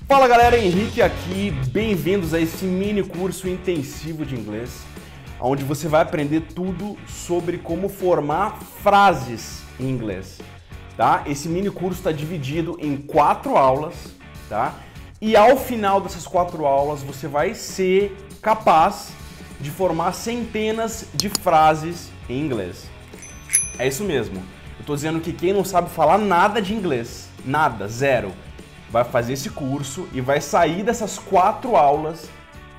Fala galera, Henrique aqui, bem-vindos a esse mini curso intensivo de inglês, onde você vai aprender tudo sobre como formar frases em inglês, tá? Esse mini curso está dividido em 4 aulas, tá? E ao final dessas 4 aulas você vai ser capaz de formar centenas de frases em inglês. É isso mesmo, eu tô dizendo que quem não sabe falar nada de inglês, nada, zero, vai fazer esse curso e vai sair dessas 4 aulas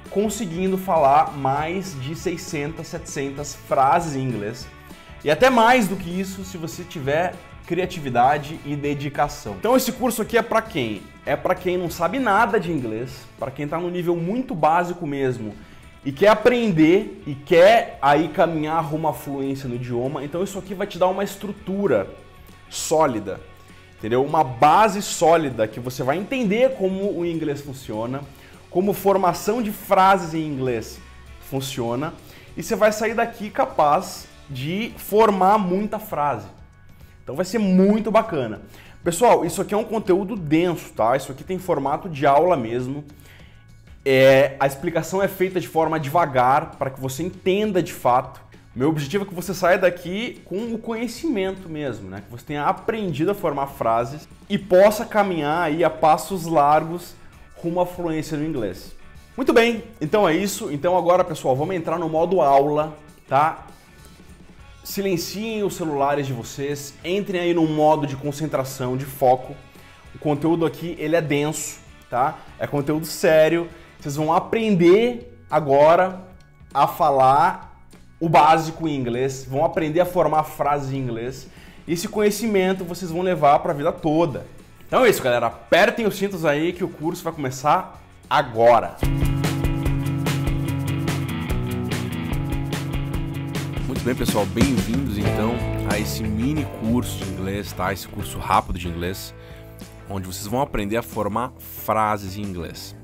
conseguindo falar mais de 600, 700 frases em inglês. E até mais do que isso se você tiver criatividade e dedicação. Então esse curso aqui é para quem? É para quem não sabe nada de inglês, para quem está no nível muito básico mesmo e quer aprender e quer aí caminhar rumo à fluência no idioma. Então isso aqui vai te dar uma estrutura sólida, entendeu? Uma base sólida que você vai entender como o inglês funciona, como formação de frases em inglês funciona, e você vai sair daqui capaz de formar muita frase. Então vai ser muito bacana. Pessoal, isso aqui é um conteúdo denso, tá? Isso aqui tem formato de aula mesmo. A explicação é feita de forma devagar, para que você entenda de fato. Meu objetivo é que você saia daqui com o conhecimento mesmo, né? Que você tenha aprendido a formar frases e possa caminhar aí a passos largos rumo à fluência no inglês. Muito bem, então é isso. Então agora, pessoal, vamos entrar no modo aula, tá? Silenciem os celulares de vocês, entrem aí no modo de concentração, de foco. O conteúdo aqui, ele é denso, tá? É conteúdo sério. Vocês vão aprender agora a falar o básico em inglês, vão aprender a formar frases em inglês. E esse conhecimento vocês vão levar para a vida toda. Então é isso, galera. Apertem os cintos aí que o curso vai começar agora. Muito bem, pessoal. Bem-vindos então a esse mini curso de inglês, tá? Esse curso rápido de inglês, onde vocês vão aprender a formar frases em inglês.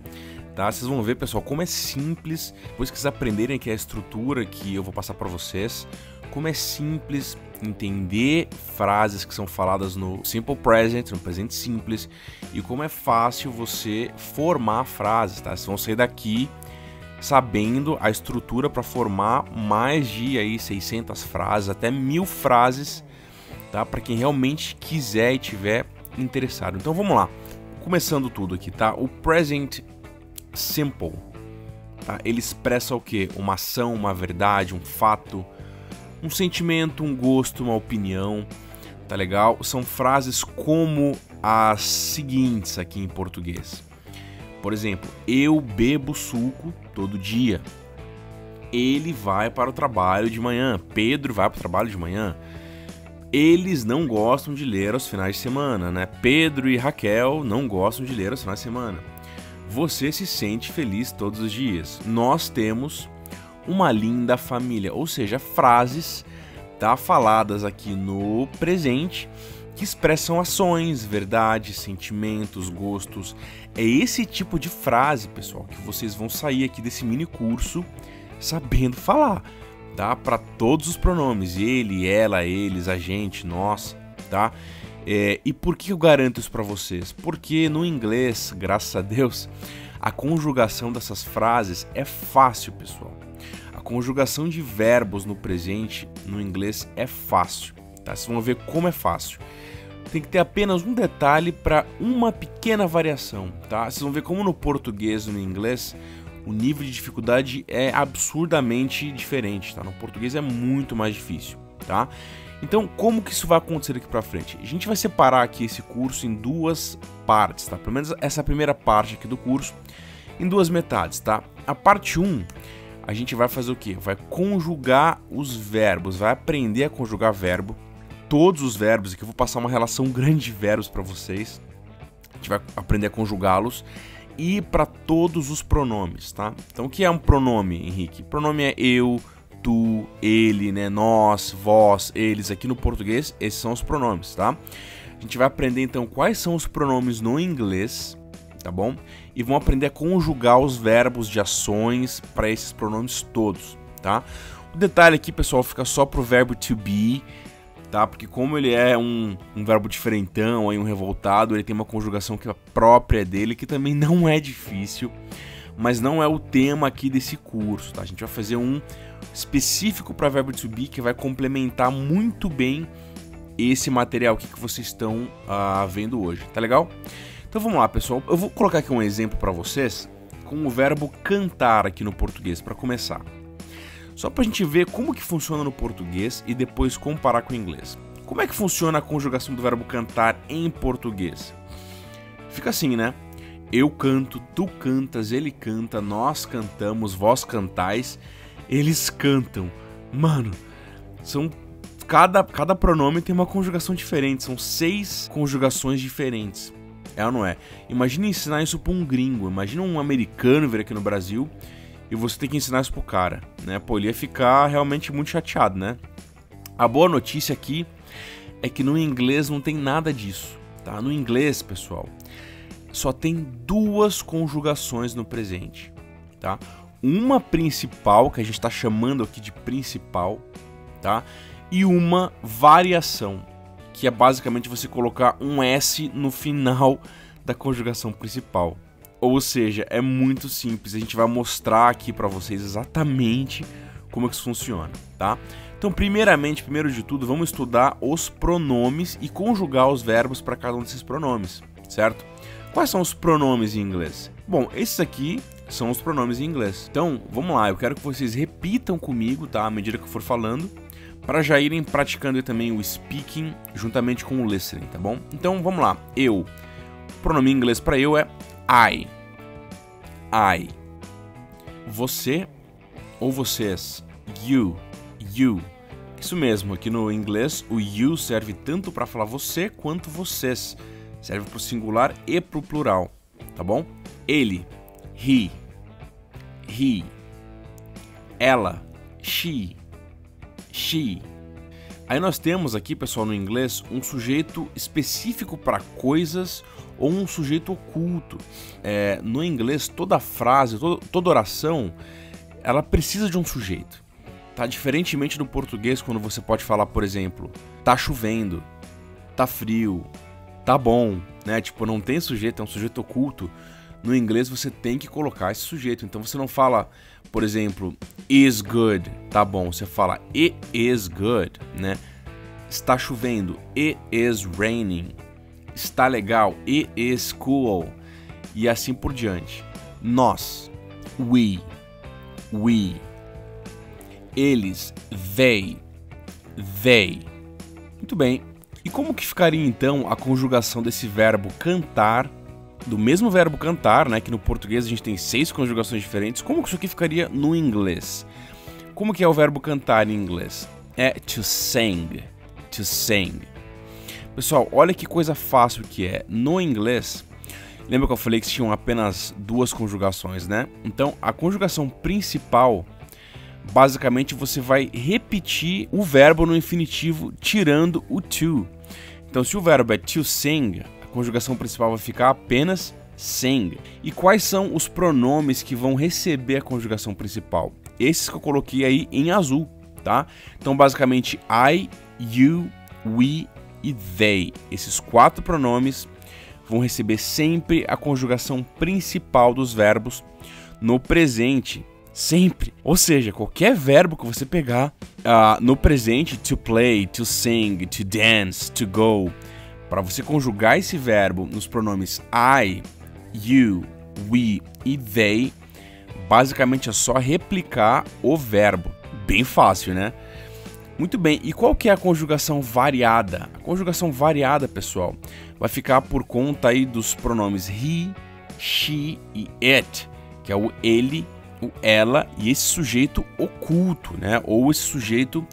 Tá? Vocês vão ver, pessoal, como é simples, depois que vocês aprenderem aqui a estrutura que eu vou passar para vocês, como é simples entender frases que são faladas no Simple Present, no presente simples, e como é fácil você formar frases, tá? Vocês vão sair daqui sabendo a estrutura para formar mais de aí 600 frases, até 1000 frases, tá? Para quem realmente quiser e tiver interessado. Então vamos lá, começando tudo aqui, tá? O Present Simple, tá? Ele expressa o que? Uma ação, uma verdade, um fato, um sentimento, um gosto, uma opinião, tá legal? São frases como as seguintes aqui em português. Por exemplo, eu bebo suco todo dia. Ele vai para o trabalho de manhã. Pedro vai para o trabalho de manhã. Eles não gostam de ler aos finais de semana, né? Pedro e Raquel não gostam de ler aos finais de semana. Você se sente feliz todos os dias. Nós temos uma linda família. Ou seja, frases, tá, faladas aqui no presente que expressam ações, verdades, sentimentos, gostos. É esse tipo de frase, pessoal, que vocês vão sair aqui desse mini curso sabendo falar, tá? Para todos os pronomes. Ele, ela, eles, a gente, nós, tá? E por que eu garanto isso para vocês? Porque no inglês, graças a Deus, a conjugação dessas frases é fácil, pessoal. A conjugação de verbos no presente, no inglês, é fácil, tá? Vocês vão ver como é fácil. Tem que ter apenas um detalhe para uma pequena variação, tá? Vocês vão ver como no português e no inglês o nível de dificuldade é absurdamente diferente, tá? No português é muito mais difícil, tá? Então, como que isso vai acontecer daqui pra frente? A gente vai separar aqui esse curso em 2 partes, tá? Pelo menos essa primeira parte aqui do curso, em 2 metades, tá? A parte 1, a gente vai fazer o quê? Vai conjugar os verbos, vai aprender a conjugar verbo, todos os verbos, aqui eu vou passar uma relação grande de verbos para vocês. A gente vai aprender a conjugá-los e para todos os pronomes, tá? Então, o que é um pronome, Henrique? Pronome é eu, tu, ele, né? Nós, vós, eles. Aqui no português, esses são os pronomes, tá? A gente vai aprender então quais são os pronomes no inglês, tá bom? E vamos aprender a conjugar os verbos de ações para esses pronomes todos, tá? O detalhe aqui, pessoal, fica só pro verbo to be, tá? Porque como ele é um verbo diferentão, aí um revoltado, ele tem uma conjugação que é própria dele, que também não é difícil, mas não é o tema aqui desse curso, tá? A gente vai fazer um específico para verbo to be que vai complementar muito bem esse material aqui que vocês estão vendo hoje, tá legal? Então vamos lá, pessoal. Eu vou colocar aqui um exemplo para vocês com o verbo cantar aqui no português para começar. Só para a gente ver como que funciona no português e depois comparar com o inglês. Como é que funciona a conjugação do verbo cantar em português? Fica assim, né? Eu canto, tu cantas, ele canta, nós cantamos, vós cantais, eles cantam. Mano, cada pronome tem uma conjugação diferente, são 6 conjugações diferentes. É ou não é? Imagina ensinar isso para um gringo, imagina um americano vir aqui no Brasil e você tem que ensinar isso pro cara, né? Pô, ele ia ficar realmente muito chateado, né? A boa notícia aqui é que no inglês não tem nada disso, tá? No inglês, pessoal, só tem 2 conjugações no presente, tá? Uma principal, que a gente tá chamando aqui de principal, tá? E uma variação, que é basicamente você colocar um S no final da conjugação principal. Ou seja, é muito simples, a gente vai mostrar aqui para vocês exatamente como é que isso funciona, tá? Então, primeiro de tudo, vamos estudar os pronomes e conjugar os verbos para cada um desses pronomes, certo? Quais são os pronomes em inglês? Bom, esses aqui são os pronomes em inglês. Então, vamos lá, eu quero que vocês repitam comigo, tá? À medida que eu for falando, para já irem praticando também o speaking juntamente com o listening, tá bom? Então, vamos lá. Eu. O pronome em inglês para eu é I. I. Você ou vocês. You. You. Isso mesmo, aqui no inglês o you serve tanto para falar você quanto vocês. Serve para o singular e para o plural, tá bom? Ele. He. He. Ela. She. She. Aí nós temos aqui, pessoal, no inglês, um sujeito específico para coisas ou um sujeito oculto. No inglês, toda frase, toda oração, ela precisa de um sujeito. Tá? Diferentemente do português, quando você pode falar, por exemplo, tá chovendo, tá frio, tá bom, né? Tipo, não tem sujeito, é um sujeito oculto. No inglês você tem que colocar esse sujeito. Então você não fala, por exemplo, is good, tá bom. Você fala it is good, né? Está chovendo, it is raining. Está legal, it is cool. E assim por diante. Nós, we. Eles, they. Muito bem. E como que ficaria então a conjugação desse verbo cantar, do mesmo verbo cantar, né, que no português a gente tem 6 conjugações diferentes, como que isso aqui ficaria no inglês? Como que é o verbo cantar em inglês? É to sing, to sing. Pessoal, olha que coisa fácil que é. No inglês, lembra que eu falei que tinham apenas 2 conjugações, né? Então, a conjugação principal, basicamente você vai repetir o verbo no infinitivo tirando o to. Então, se o verbo é to sing, a conjugação principal vai ficar apenas sing. E quais são os pronomes que vão receber a conjugação principal? Esses que eu coloquei aí em azul, tá? Então, basicamente, I, you, we e they. Esses 4 pronomes vão receber sempre a conjugação principal dos verbos no presente. Sempre. Ou seja, qualquer verbo que você pegar no presente, to play, to sing, to dance, to go, para você conjugar esse verbo nos pronomes I, you, we e they, basicamente é só replicar o verbo. Bem fácil, né? Muito bem, e qual que é a conjugação variada? A conjugação variada, pessoal, vai ficar por conta aí dos pronomes he, she e it, que é o ele, o ela e esse sujeito oculto, né? Ou esse sujeito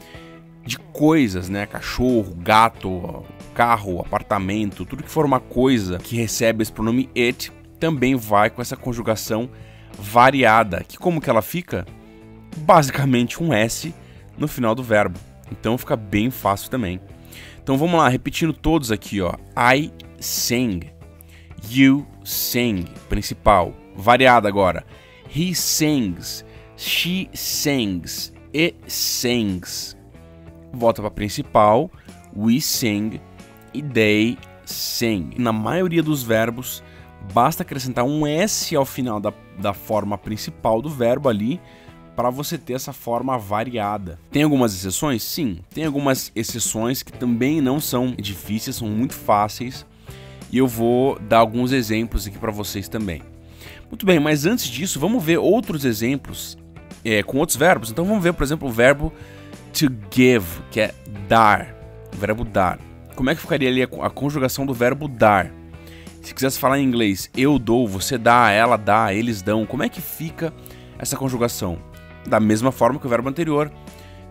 de coisas, né? Cachorro, gato, carro, apartamento, tudo que for uma coisa que recebe esse pronome it, também vai com essa conjugação variada, que como que ela fica? Basicamente um S no final do verbo. Então fica bem fácil também. Então vamos lá, repetindo todos aqui, ó. I sing, you sing, principal. Variada agora. He sings, she sings, it sings. Volta para principal. we sing e they sing. Na maioria dos verbos, basta acrescentar um S ao final da forma principal do verbo ali, para você ter essa forma variada. Tem algumas exceções? Sim, tem algumas exceções que também não são difíceis, são muito fáceis, e eu vou dar alguns exemplos aqui para vocês também. Muito bem, mas antes disso, vamos ver outros exemplos com outros verbos. Então vamos ver, por exemplo, o verbo to give, que é dar, o verbo dar. Como é que ficaria ali a conjugação do verbo dar? Se quisesse falar em inglês, eu dou, você dá, ela dá, eles dão, como é que fica essa conjugação? Da mesma forma que o verbo anterior.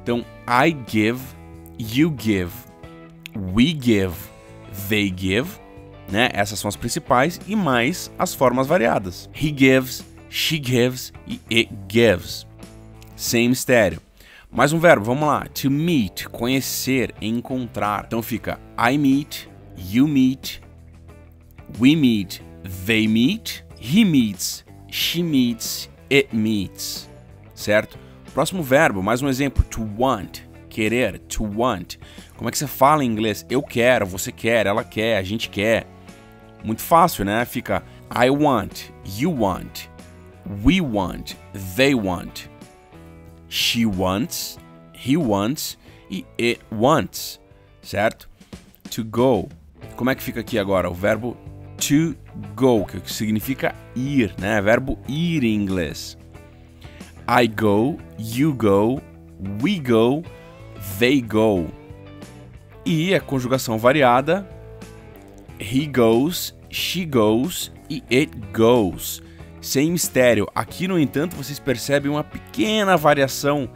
Então, I give, you give, we give, they give, né? Essas são as principais e mais as formas variadas. He gives, she gives e it gives. Sem mistério. Mais um verbo, vamos lá. To meet, conhecer, encontrar. Então fica I meet, you meet, we meet, they meet, he meets, she meets, it meets. Certo? Próximo verbo, mais um exemplo, to want, querer, to want. Como é que você fala em inglês? Eu quero, você quer, ela quer, a gente quer. Muito fácil, né? Fica I want, you want, we want, they want, she wants, he wants e it wants. Certo? To go. Como é que fica aqui agora? O verbo to go, que significa ir, né? Verbo ir em inglês. I go, you go, we go, they go. E a conjugação variada, he goes, she goes e it goes. Sem mistério. Aqui, no entanto, vocês percebem uma pequena variação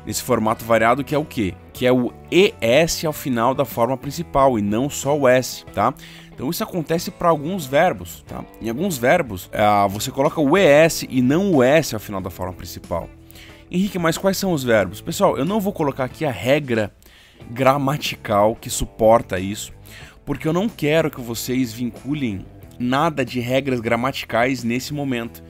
nesse formato variado, que é o quê? Que é o ES ao final da forma principal e não só o S, tá? Então isso acontece para alguns verbos, tá? Em alguns verbos, você coloca o ES e não o S ao final da forma principal. Henrique, mas quais são os verbos? Pessoal, eu não vou colocar aqui a regra gramatical que suporta isso, porque eu não quero que vocês vinculem nada de regras gramaticais nesse momento,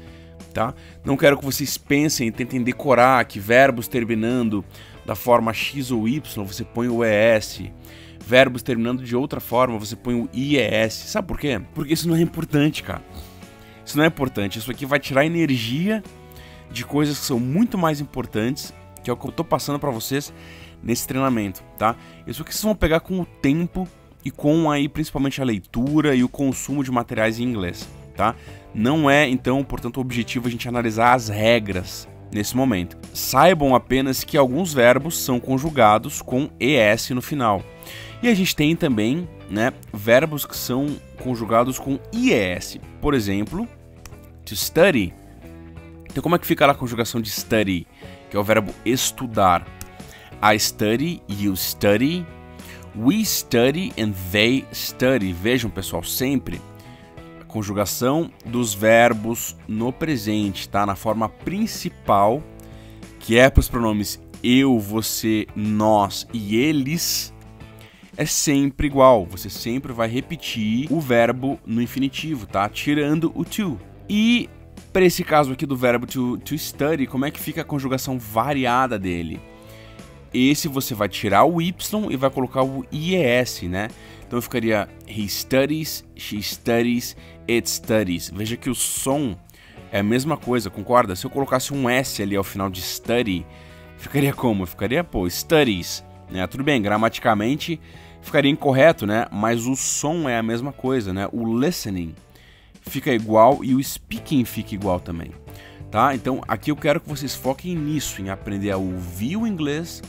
tá? Não quero que vocês pensem e tentem decorar que verbos terminando da forma X ou Y, você põe o ES. Verbos terminando de outra forma, você põe o IES. Sabe por quê? Porque isso não é importante, cara. Isso não é importante. Isso aqui vai tirar energia de coisas que são muito mais importantes, que é o que eu tô passando para vocês nesse treinamento, tá? Isso aqui vocês vão pegar com o tempo e com aí principalmente a leitura e o consumo de materiais em inglês, tá? Não é, então, portanto, o objetivo a gente analisar as regras nesse momento. Saibam apenas que alguns verbos são conjugados com ES no final. E a gente tem também, né, verbos que são conjugados com IES. Por exemplo, to study. Então como é que fica lá a conjugação de study? Que é o verbo estudar. I study, you study, we study and they study. Vejam, pessoal, sempre a conjugação dos verbos no presente, tá? Na forma principal, que é para os pronomes eu, você, nós e eles, é sempre igual. Você sempre vai repetir o verbo no infinitivo, tá? Tirando o to. E para esse caso aqui do verbo to study, como é que fica a conjugação variada dele? Esse você vai tirar o Y e vai colocar o IES, né? Então ficaria he studies, she studies, it studies. Veja que o som é a mesma coisa, concorda? Se eu colocasse um S ali ao final de study, ficaria como? Ficaria, pô, studies, né? Tudo bem, gramaticamente ficaria incorreto, né? Mas o som é a mesma coisa, né? O listening fica igual e o speaking fica igual também, tá? Então aqui eu quero que vocês foquem nisso, em aprender a ouvir o inglês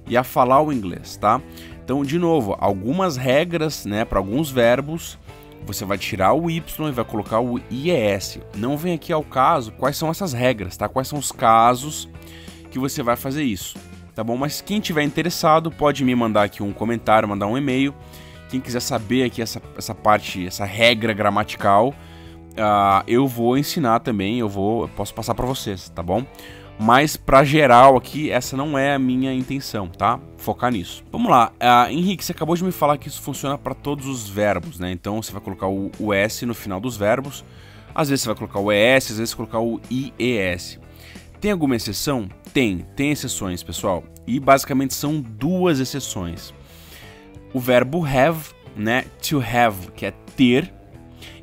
e a falar o inglês, tá? Então, de novo, algumas regras, né, para alguns verbos, você vai tirar o Y e vai colocar o IES. Não vem aqui ao caso quais são essas regras, tá? Quais são os casos que você vai fazer isso, tá bom? Mas quem tiver interessado pode me mandar aqui um comentário, mandar um e-mail. Quem quiser saber aqui essa parte, essa regra gramatical, eu vou ensinar também, eu posso passar para vocês, tá bom? Mas para geral aqui, essa não é a minha intenção, tá? Focar nisso. Vamos lá, Henrique, você acabou de me falar que isso funciona para todos os verbos, né? Então você vai colocar o S no final dos verbos. Às vezes você vai colocar o ES, às vezes você vai colocar o IES. Tem alguma exceção? Tem exceções, pessoal. E basicamente são duas exceções. o verbo have, né? To have, que é ter.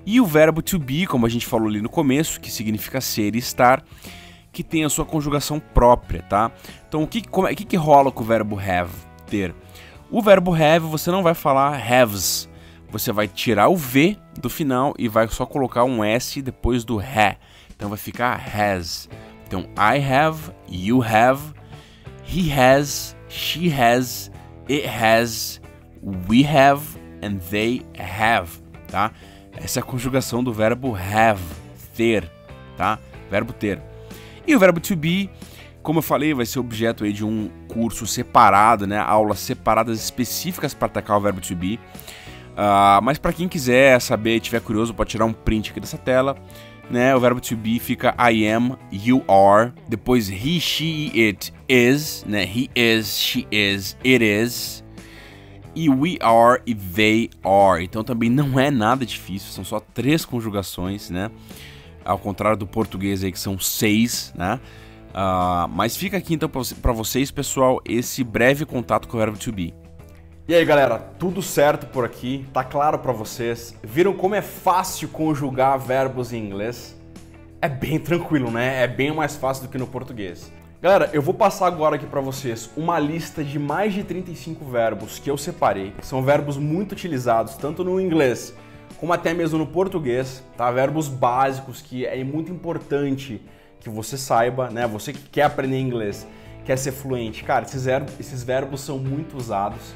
E o verbo to be, como a gente falou ali no começo, que significa ser e estar, que tem a sua conjugação própria, tá? Então, o que rola com o verbo have, ter? O verbo have, você não vai falar haves. Você vai tirar o V do final e vai só colocar um S depois do ha. Então, vai ficar has. Então, I have, you have, he has, she has, it has, we have, and they have, tá? Essa é a conjugação do verbo have, ter, tá? Verbo ter. E o verbo to be, como eu falei, vai ser objeto aí de um curso separado, né? Aulas separadas específicas para atacar o verbo to be. Mas para quem quiser saber e tiver curioso, pode tirar um print aqui dessa tela, né? O verbo to be fica I am, you are, depois he, she, it is, né? He is, she is, it is. E we are e they are. Então também não é nada difícil, são só 3 conjugações, né? Ao contrário do português aí que são 6, né? Mas fica aqui então para vocês, pessoal, esse breve contato com o verbo to be. E aí, galera, tudo certo por aqui? Tá claro para vocês? Viram como é fácil conjugar verbos em inglês? É bem tranquilo, né? É bem mais fácil do que no português. Galera, eu vou passar agora aqui para vocês uma lista de mais de 35 verbos que eu separei. São verbos muito utilizados, tanto no inglês como até mesmo no português, tá? Verbos básicos que é muito importante que você saiba, né? Você que quer aprender inglês, quer ser fluente. Cara, esses verbos são muito usados.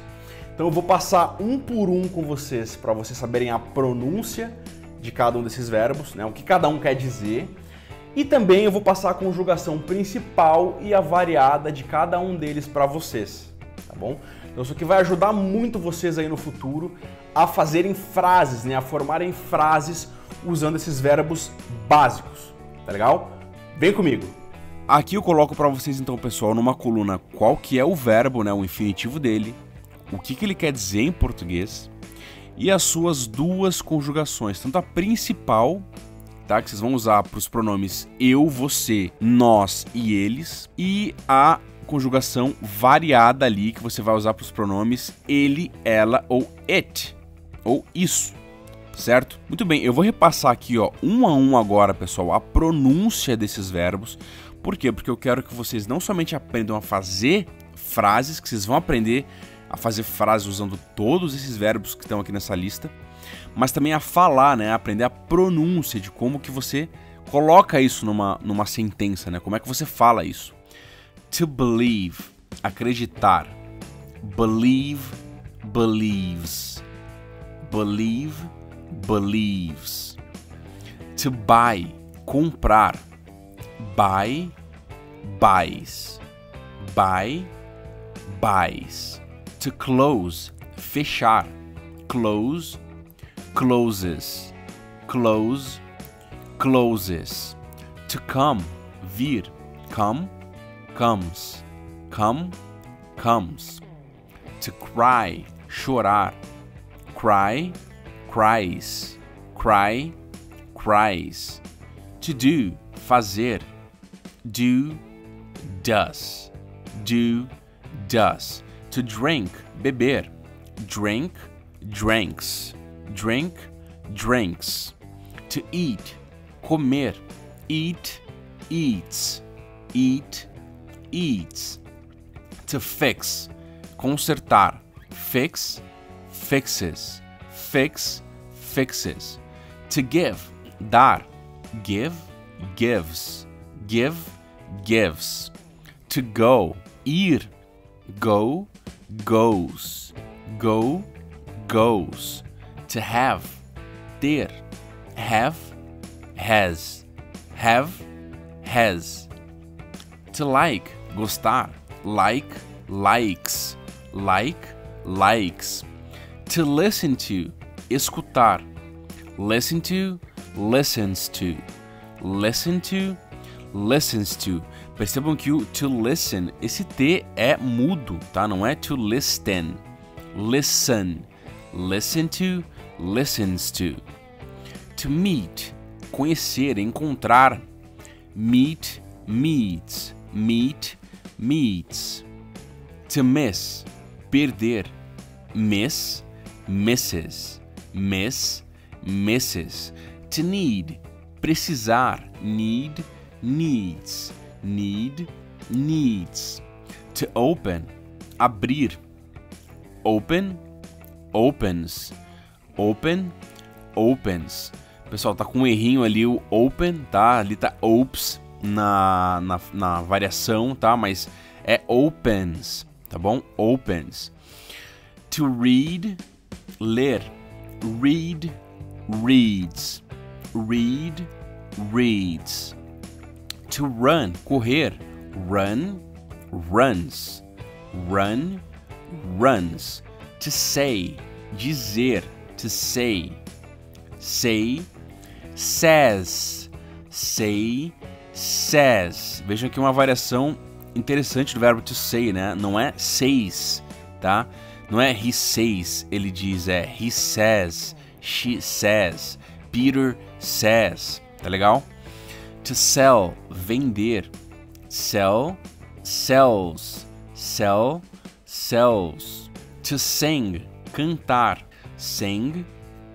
Então eu vou passar um por um com vocês para vocês saberem a pronúncia de cada um desses verbos, né? O que cada um quer dizer. E também eu vou passar a conjugação principal e a variada de cada um deles para vocês, tá bom? Então isso aqui vai ajudar muito vocês aí no futuro a fazerem frases, né? A formarem frases usando esses verbos básicos, tá legal? Vem comigo! Aqui eu coloco para vocês então, pessoal, numa coluna qual que é o verbo, né? O infinitivo dele, o que ele quer dizer em português e as suas 2 conjugações, tanto a principal, tá, que vocês vão usar para os pronomes eu, você, nós e eles, e a conjugação variada ali que você vai usar para os pronomes ele, ela ou it, ou isso, certo? Muito bem, eu vou repassar aqui, ó, um a um agora, pessoal, a pronúncia desses verbos. Por quê? Porque eu quero que vocês não somente aprendam a fazer frases, que vocês vão aprender a fazer frases usando todos esses verbos que estão aqui nessa lista, mas também a falar, né? Aprender a pronúncia de como que você coloca isso numa sentença, né? Como é que você fala isso. To believe, acreditar. Believe, believes. Believe, believes. To buy, comprar. Buy, buys. Buy, buys. To close, fechar. Close, closes. Close, closes. To come, vir. Come, comes. Come, comes. To cry, chorar. Cry, cries. Cry, cries. To do, fazer. Do, does. Do, does. To drink, beber. Drink, drinks. Drink, drinks. To eat, comer. Eat, eats. Eat, eats. To fix, consertar. Fix, fixes. Fix, fixes. To give, dar. Give, gives. Give, gives. To go, ir. Go, goes. Go, goes. To have, ter. Have, has. Have, has. To like, gostar. Like, likes. Like, likes. To listen to, escutar. Listen to, listens to. Listen to, listens to. Percebam que o to listen, esse T é mudo, tá? Não é to listen. Listen. Listen to, listens to. To meet, conhecer, encontrar. Meet, meets. Meet, meets. To miss, perder. miss, misses, miss, misses. To need, precisar, need, needs, need, needs. To open, abrir, open, opens, open, opens. Pessoal, tá com um errinho ali o open, tá? Ali tá opes na variação, tá? Mas é opens, tá bom? Opens. To read, ler, read, reads, read, reads. To run, correr, run, runs, run, runs. To say, dizer, to say, say, says, say, says. Vejam aqui uma variação interessante do verbo to say, né? Não é says, tá? Não é he says, ele diz, é he says, she says, Peter says. Tá legal? To sell, vender, sell, sells, sell, sells. To sing, cantar, sing,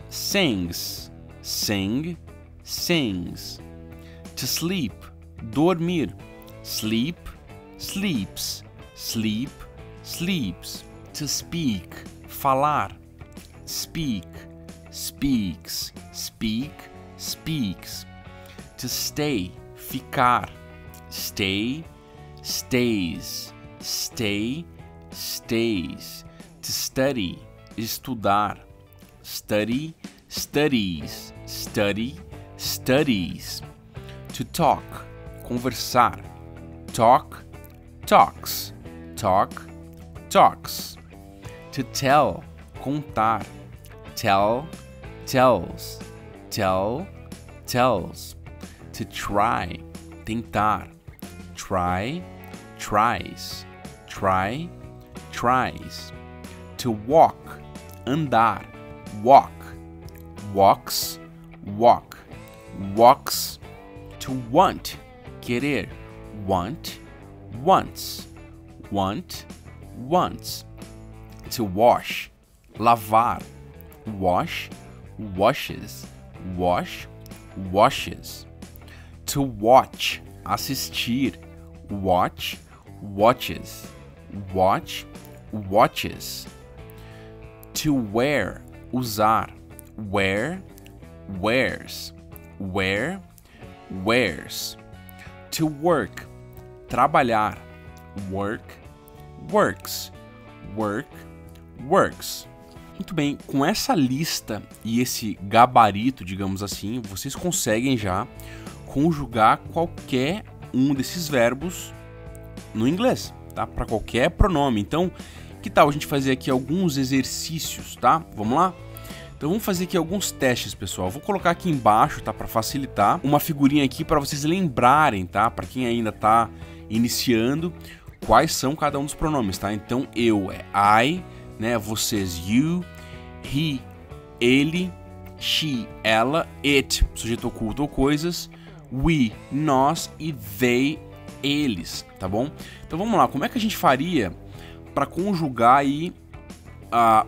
sings, sing, sings. To sleep, dormir, sleep, sleeps, sleep, sleeps. To speak, falar, speak, speaks, speak, speaks. To stay, ficar, stay, stays, stay, stays. To study, estudar, study, studies, study, studies. To talk, conversar, talk, talks, talk, talks. To tell, contar, tell, tells, tell, tells. To try, tentar, try, tries, try, tries. To walk, andar, walk, walks, walk, walks. To want, querer, want, wants, want, wants. To wash, lavar, wash, washes, wash, washes. To watch, assistir, watch, watches, watch, watches. To wear, usar, wear, wears, wear, wears. To work, trabalhar, work, works, work, works. Muito bem, com essa lista e esse gabarito, digamos assim, vocês conseguem já conjugar qualquer um desses verbos no inglês, tá? Para qualquer pronome. Então, que tal a gente fazer aqui alguns exercícios, tá? Vamos lá? Então vamos fazer aqui alguns testes, pessoal. Vou colocar aqui embaixo, tá? Para facilitar, uma figurinha aqui para vocês lembrarem, tá? Para quem ainda tá iniciando, quais são cada um dos pronomes, tá? Então eu é I, né? Vocês you, he, ele, she, ela, it, sujeito oculto ou coisas, we, nós e they, eles, tá bom? Então vamos lá, como é que a gente faria para conjugar aí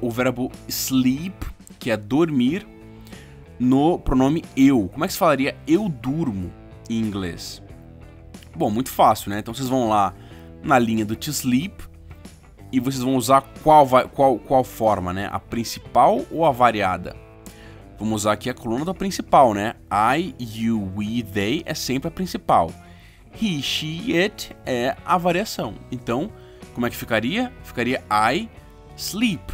o verbo sleep, que é dormir, no pronome eu? Como é que se falaria eu durmo em inglês? Bom, muito fácil, né? Então vocês vão lá na linha do to sleep e vocês vão usar qual forma, né? A principal ou a variada? Vamos usar aqui a coluna da principal, né? I, you, we, they é sempre a principal. He, she, it é a variação. Então, como é que ficaria? Ficaria I sleep.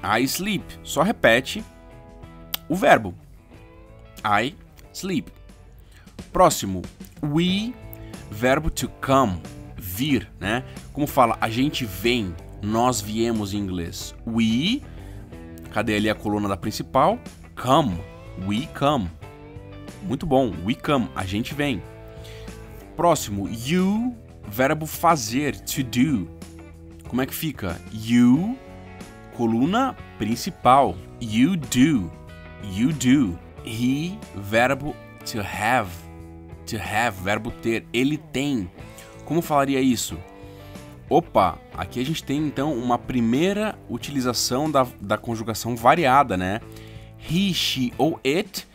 I sleep. Só repete o verbo. I sleep. Próximo. We, verbo to come. Vir, né? Como fala, a gente vem, nós viemos em inglês. We, cadê ali a coluna da principal? Come. We come. Muito bom. We come. A gente vem. Próximo. You, verbo fazer. To do. Como é que fica? You, coluna principal. You do. You do. He, verbo to have. To have, verbo ter. Ele tem. Como falaria isso? Opa, aqui a gente tem então uma primeira utilização da conjugação variada, né? He, she ou it,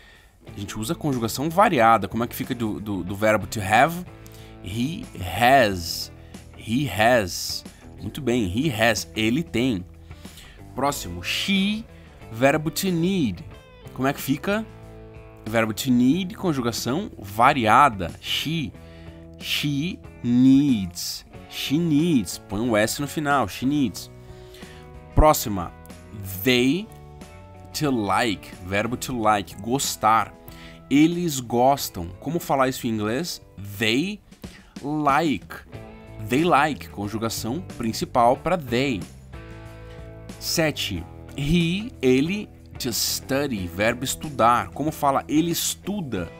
a gente usa a conjugação variada. Como é que fica do verbo to have? He has. He has. Muito bem, he has, ele tem. Próximo, she, verbo to need. Como é que fica? Verbo to need, conjugação variada. She needs. She needs. Põe um S no final. She needs. Próxima. They, to like. Verbo to like. Gostar. Eles gostam. Como falar isso em inglês? They like. They like. Conjugação principal para they. 7. He, ele, to study. Verbo estudar. Como fala ele estuda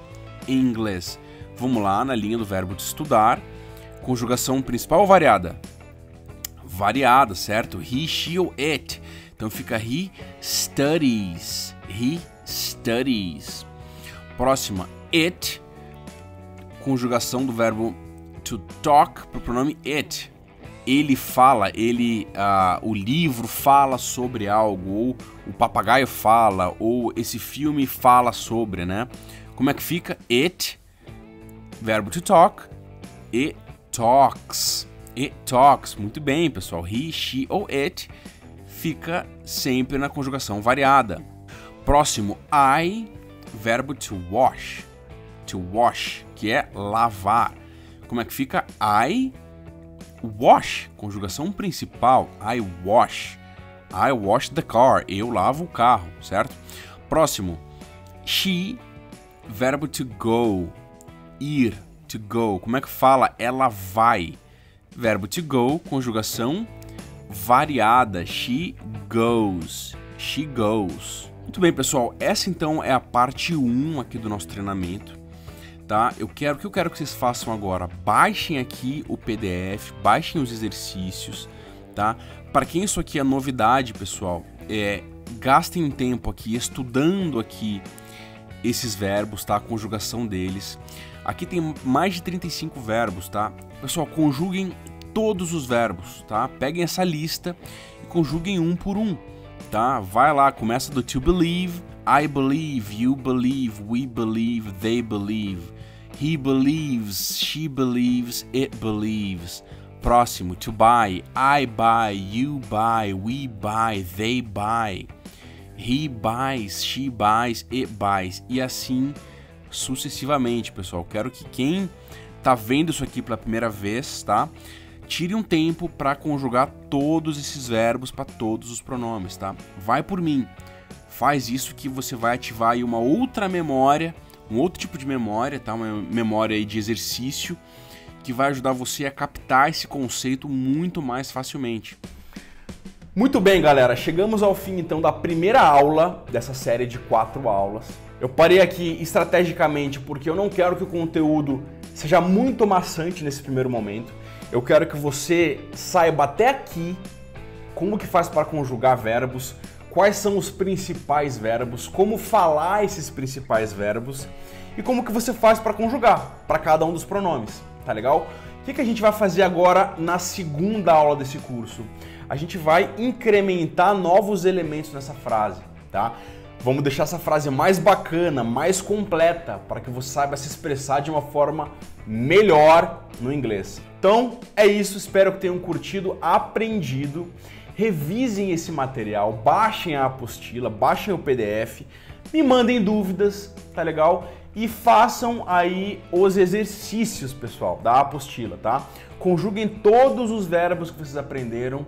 em inglês? Vamos lá na linha do verbo de estudar. Conjugação principal ou variada? Variada, certo? He, she ou it. Então fica he studies. He studies. Próxima, it. Conjugação do verbo to talk para o pronome it. Ele fala, o livro fala sobre algo, ou o papagaio fala, ou esse filme fala sobre, né? Como é que fica? It, verbo to talk, it talks. It talks. Muito bem, pessoal. He, she ou it fica sempre na conjugação variada. Próximo, I, verbo to wash. To wash, que é lavar. Como é que fica? I wash. Conjugação principal. I wash. I wash the car. Eu lavo o carro, certo? Próximo, she, verbo to go. Ir. To go. Como é que fala? Ela vai. Verbo to go, conjugação variada. She goes. She goes. Muito bem, pessoal. Essa então é a parte 1 aqui do nosso treinamento, tá? O que eu quero que vocês façam agora? Baixem aqui o PDF, baixem os exercícios, tá? Para quem isso aqui é novidade, pessoal, gastem um tempo aqui estudando aqui esses verbos, tá? A conjugação deles. Aqui tem mais de 35 verbos, tá? Pessoal, conjuguem todos os verbos, tá? Peguem essa lista e conjuguem um por um, tá? Vai lá, começa do to believe, I believe, you believe, we believe, they believe, he believes, she believes, it believes. Próximo, to buy, I buy, you buy, we buy, they buy, he buys, she buys, it buys, e assim sucessivamente, pessoal. Quero que quem tá vendo isso aqui pela primeira vez, tá? Tire um tempo para conjugar todos esses verbos para todos os pronomes, tá? Vai por mim. Faz isso que você vai ativar aí uma outra memória, um outro tipo de memória, tá? Uma memória aí de exercício que vai ajudar você a captar esse conceito muito mais facilmente. Muito bem, galera. Chegamos ao fim, então, da primeira aula dessa série de 4 aulas. Eu parei aqui estrategicamente porque eu não quero que o conteúdo seja muito maçante nesse primeiro momento. Eu quero que você saiba até aqui como que faz para conjugar verbos, quais são os principais verbos, como falar esses principais verbos e como que você faz para conjugar para cada um dos pronomes, tá legal? O que a gente vai fazer agora na segunda aula desse curso? A gente vai incrementar novos elementos nessa frase, tá? Vamos deixar essa frase mais bacana, mais completa, para que você saiba se expressar de uma forma melhor no inglês. Então, é isso. Espero que tenham curtido, aprendido. Revisem esse material, baixem a apostila, baixem o PDF, me mandem dúvidas, tá legal? E façam aí os exercícios, pessoal, da apostila, tá? Conjuguem todos os verbos que vocês aprenderam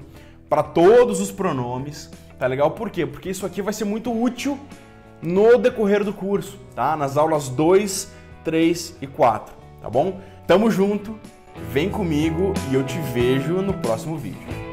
para todos os pronomes. Tá legal? Por quê? Porque isso aqui vai ser muito útil no decorrer do curso, tá? Nas aulas 2, 3 e 4, tá bom? Tamo junto, vem comigo e eu te vejo no próximo vídeo.